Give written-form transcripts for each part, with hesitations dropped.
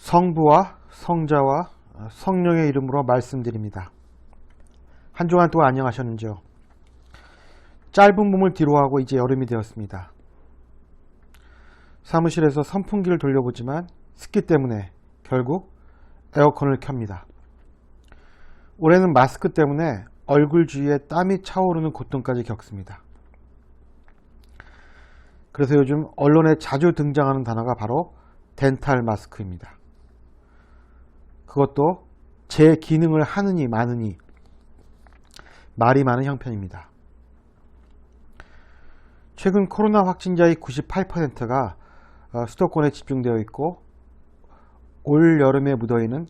성부와 성자와 성령의 이름으로 말씀드립니다. 한 주간 동안 안녕하셨는지요? 짧은 봄을 뒤로하고 이제 여름이 되었습니다. 사무실에서 선풍기를 돌려보지만 습기 때문에 결국 에어컨을 켭니다. 올해는 마스크 때문에 얼굴 주위에 땀이 차오르는 고통까지 겪습니다. 그래서 요즘 언론에 자주 등장하는 단어가 바로 덴탈 마스크입니다. 그것도 제 기능을 하느니 마느니 말이 많은 형편입니다. 최근 코로나 확진자의 98%가 수도권에 집중되어 있고 올 여름의 무더위는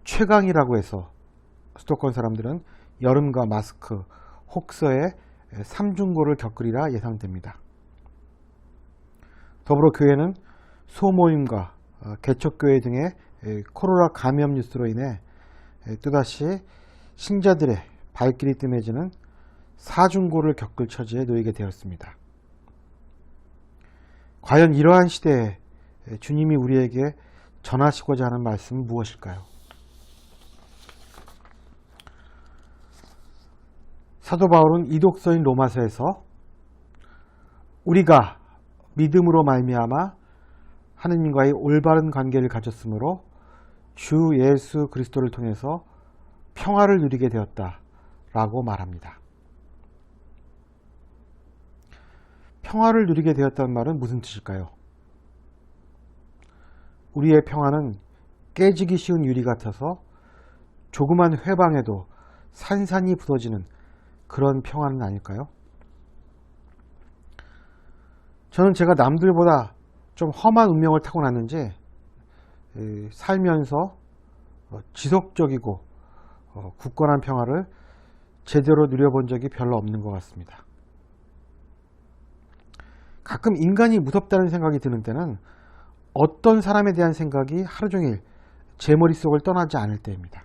최강이라고 해서 수도권 사람들은 여름과 마스크, 혹서의 삼중고를 겪으리라 예상됩니다. 더불어 교회는 소모임과 개척교회 등의 코로나 감염 뉴스로 인해 또다시 신자들의 발길이 뜸해지는 사중고를 겪을 처지에 놓이게 되었습니다. 과연 이러한 시대에 주님이 우리에게 전하시고자 하는 말씀은 무엇일까요? 사도 바울은 이독서인 로마서에서 우리가 믿음으로 말미암아 하느님과의 올바른 관계를 가졌으므로 주 예수 그리스도를 통해서 평화를 누리게 되었다라고 말합니다. 평화를 누리게 되었다는 말은 무슨 뜻일까요? 우리의 평화는 깨지기 쉬운 유리 같아서 조그만 회방에도 산산이 부서지는 그런 평화는 아닐까요? 저는 제가 남들보다 좀 험한 운명을 타고났는지 살면서 지속적이고 굳건한 평화를 제대로 누려본 적이 별로 없는 것 같습니다. 가끔 인간이 무섭다는 생각이 드는 때는 어떤 사람에 대한 생각이 하루 종일 제 머릿속을 떠나지 않을 때입니다.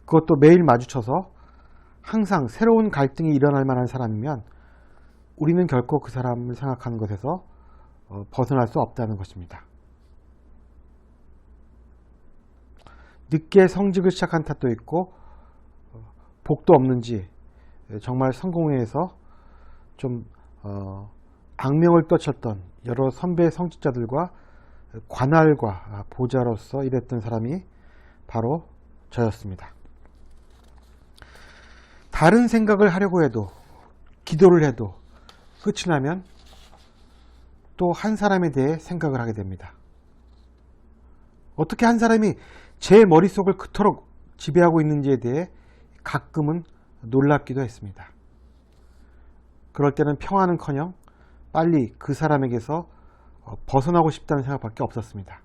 그것도 매일 마주쳐서 항상 새로운 갈등이 일어날 만한 사람이면 우리는 결코 그 사람을 생각하는 것에서 벗어날 수 없다는 것입니다. 늦게 성직을 시작한 탓도 있고 복도 없는지 정말 성공회에서 좀 악명을 떨쳤던 여러 선배 성직자들과 관할과 보좌로서 일했던 사람이 바로 저였습니다. 다른 생각을 하려고 해도 기도를 해도 끝이 나면 또 한 사람에 대해 생각을 하게 됩니다. 어떻게 한 사람이 제 머릿속을 그토록 지배하고 있는지에 대해 가끔은 놀랍기도 했습니다. 그럴 때는 평화는커녕 빨리 그 사람에게서 벗어나고 싶다는 생각밖에 없었습니다.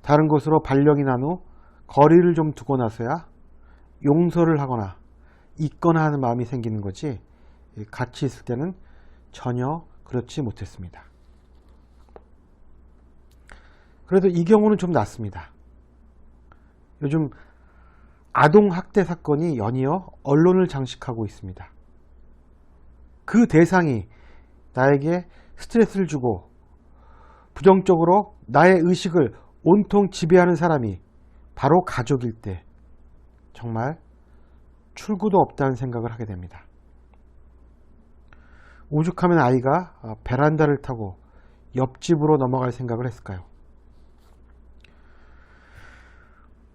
다른 곳으로 발령이 난 후 거리를 좀 두고 나서야 용서를 하거나 잊거나 하는 마음이 생기는 거지 같이 있을 때는 전혀 그렇지 못했습니다. 그래도 이 경우는 좀 낫습니다. 요즘 아동학대 사건이 연이어 언론을 장식하고 있습니다. 그 대상이 나에게 스트레스를 주고 부정적으로 나의 의식을 온통 지배하는 사람이 바로 가족일 때 정말 출구도 없다는 생각을 하게 됩니다. 오죽하면 아이가 베란다를 타고 옆집으로 넘어갈 생각을 했을까요?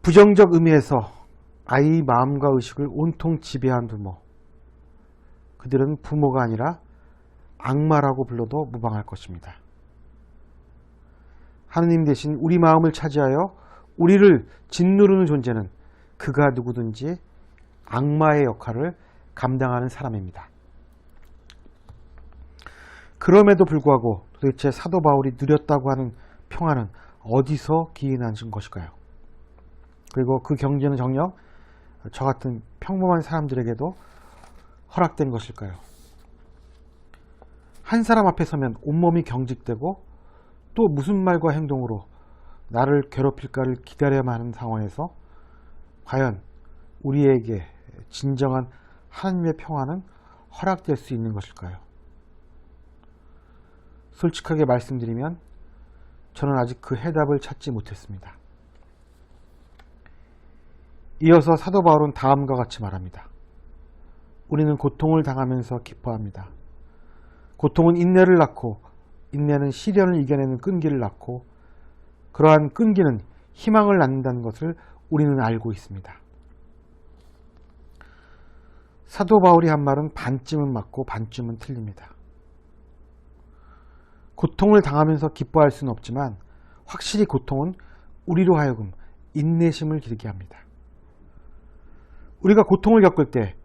부정적 의미에서 아이 마음과 의식을 온통 지배한 부모, 그들은 부모가 아니라 악마라고 불러도 무방할 것입니다. 하느님 대신 우리 마음을 차지하여 우리를 짓누르는 존재는 그가 누구든지 악마의 역할을 감당하는 사람입니다. 그럼에도 불구하고 도대체 사도 바울이 누렸다고 하는 평화는 어디서 기인한 것일까요? 그리고 그 경제는 정녕 저 같은 평범한 사람들에게도 허락된 것일까요? 한 사람 앞에 서면 온몸이 경직되고 또 무슨 말과 행동으로 나를 괴롭힐까를 기다려야만 하는 상황에서 과연 우리에게 진정한 하나님의 평화는 허락될 수 있는 것일까요? 솔직하게 말씀드리면 저는 아직 그 해답을 찾지 못했습니다. 이어서 사도 바울은 다음과 같이 말합니다. 우리는 고통을 당하면서 기뻐합니다. 고통은 인내를 낳고 인내는 시련을 이겨내는 끈기를 낳고 그러한 끈기는 희망을 낳는다는 것을 우리는 알고 있습니다. 사도 바울이 한 말은 반쯤은 맞고 반쯤은 틀립니다. 고통을 당하면서 기뻐할 수는 없지만 확실히 고통은 우리로 하여금 인내심을 기르게 합니다. 우리가 고통을 겪을 때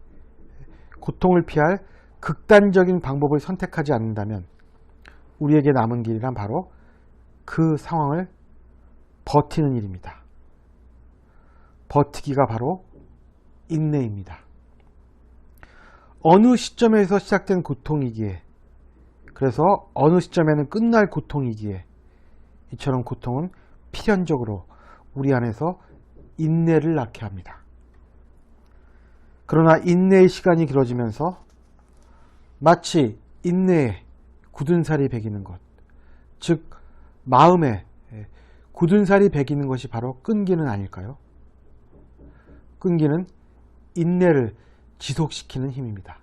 고통을 피할 극단적인 방법을 선택하지 않는다면 우리에게 남은 길이란 바로 그 상황을 버티는 일입니다. 버티기가 바로 인내입니다. 어느 시점에서 시작된 고통이기에, 그래서 어느 시점에는 끝날 고통이기에 이처럼 고통은 필연적으로 우리 안에서 인내를 낳게 합니다. 그러나 인내의 시간이 길어지면서 마치 인내에 굳은 살이 배기는 것, 즉 마음에 굳은 살이 배기는 것이 바로 끈기는 아닐까요? 끈기는 인내를 지속시키는 힘입니다.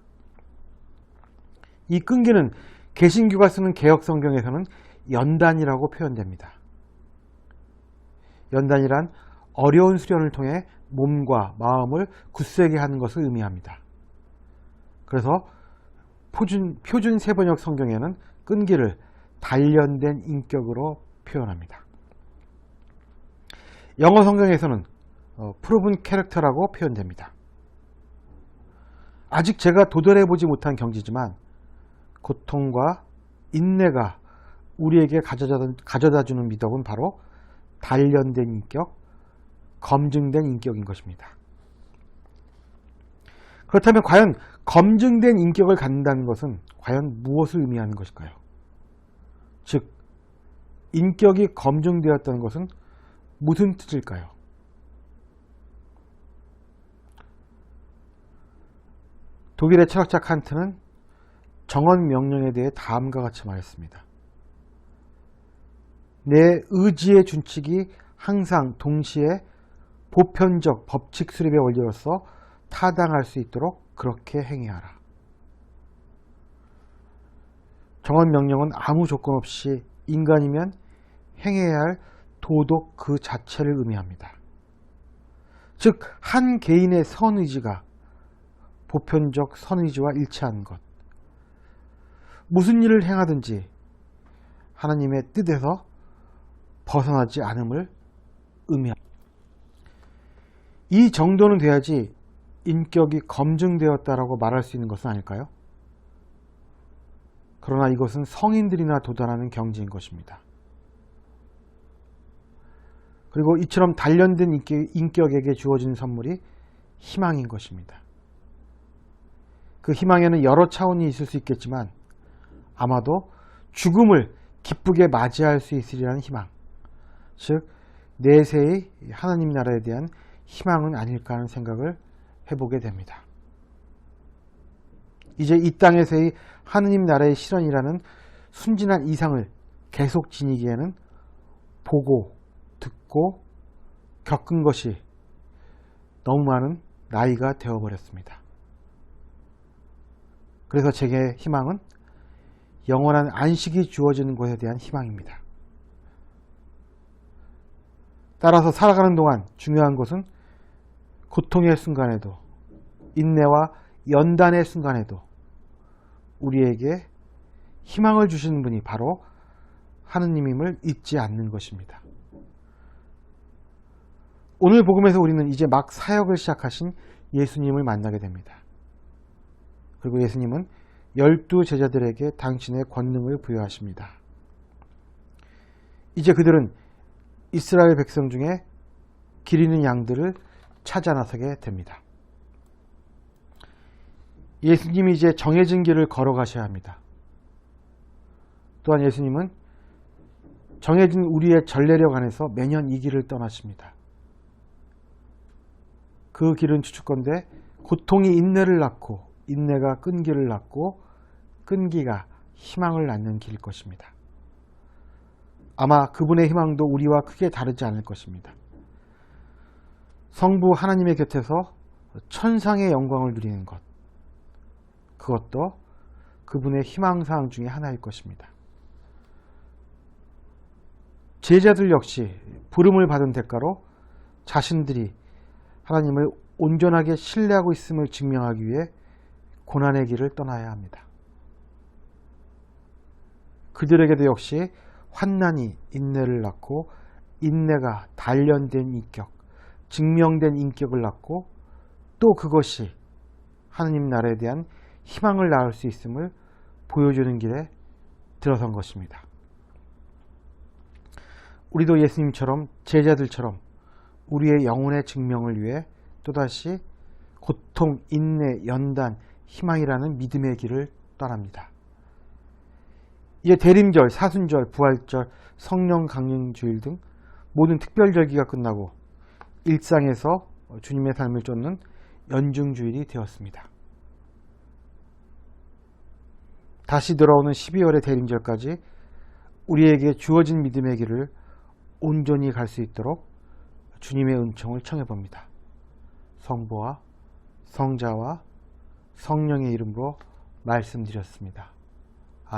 이 끈기는 개신교가 쓰는 개역성경에서는 연단이라고 표현됩니다. 연단이란 어려운 수련을 통해 몸과 마음을 굳세게 하는 것을 의미합니다. 그래서 표준 세번역 성경에는 끈기를 단련된 인격으로 표현합니다. 영어 성경에서는 proven character라고 표현됩니다. 아직 제가 도달해보지 못한 경지지만 고통과 인내가 우리에게 가져다주는 미덕은 바로 단련된 인격, 검증된 인격인 것입니다. 그렇다면 과연 검증된 인격을 갖는다는 것은 과연 무엇을 의미하는 것일까요? 즉, 인격이 검증되었다는 것은 무슨 뜻일까요? 독일의 철학자 칸트는 정언 명령에 대해 다음과 같이 말했습니다. 내 의지의 준칙이 항상 동시에 보편적 법칙 수립의 원리로서 타당할 수 있도록 그렇게 행해야 하라. 정언 명령은 아무 조건 없이 인간이면 행해야 할 도덕 그 자체를 의미합니다. 즉, 한 개인의 선의지가 보편적 선의지와 일치하는 것. 무슨 일을 행하든지 하나님의 뜻에서 벗어나지 않음을 의미합니다. 이 정도는 돼야지 인격이 검증되었다라고 말할 수 있는 것은 아닐까요? 그러나 이것은 성인들이나 도달하는 경지인 것입니다. 그리고 이처럼 단련된 인격에게 주어진 선물이 희망인 것입니다. 그 희망에는 여러 차원이 있을 수 있겠지만 아마도 죽음을 기쁘게 맞이할 수 있으리라는 희망, 즉 내세의 하나님 나라에 대한 희망은 아닐까 하는 생각을 해보게 됩니다. 이제 이 땅에서의 하나님 나라의 실현이라는 순진한 이상을 계속 지니기에는 보고 듣고 겪은 것이 너무 많은 나이가 되어버렸습니다. 그래서 제게 희망은 영원한 안식이 주어지는 것에 대한 희망입니다. 따라서 살아가는 동안 중요한 것은 고통의 순간에도 인내와 연단의 순간에도 우리에게 희망을 주시는 분이 바로 하느님임을 잊지 않는 것입니다. 오늘 복음에서 우리는 이제 막 사역을 시작하신 예수님을 만나게 됩니다. 그리고 예수님은 12 제자들에게 당신의 권능을 부여하십니다. 이제 그들은 이스라엘 백성 중에 기르는 양들을 찾아 나서게 됩니다. 예수님이 이제 정해진 길을 걸어가셔야 합니다. 또한 예수님은 정해진 우리의 전례력 안에서 매년 이 길을 떠나십니다. 그 길은 추측건대 고통이 인내를 낳고 인내가 끈기를 낳고 끈기가 희망을 낳는 길일 것입니다. 아마 그분의 희망도 우리와 크게 다르지 않을 것입니다. 성부 하나님의 곁에서 천상의 영광을 누리는 것, 그것도 그분의 희망사항 중에 하나일 것입니다. 제자들 역시 부름을 받은 대가로 자신들이 하나님을 온전하게 신뢰하고 있음을 증명하기 위해 고난의 길을 떠나야 합니다. 그들에게도 역시 환난이 인내를 낳고 인내가 단련된 인격, 증명된 인격을 낳고 또 그것이 하느님 나라에 대한 희망을 낳을 수 있음을 보여주는 길에 들어선 것입니다. 우리도 예수님처럼 제자들처럼 우리의 영혼의 증명을 위해 또다시 고통, 인내, 연단, 희망이라는 믿음의 길을 떠납니다. 이제 대림절, 사순절, 부활절, 성령 강림주일 등 모든 특별절기가 끝나고 일상에서 주님의 삶을 쫓는 연중주일이 되었습니다. 다시 돌아오는 12월의 대림절까지 우리에게 주어진 믿음의 길을 온전히 갈 수 있도록 주님의 은총을 청해봅니다. 성부와 성자와 성령의 이름으로 말씀드렸습니다.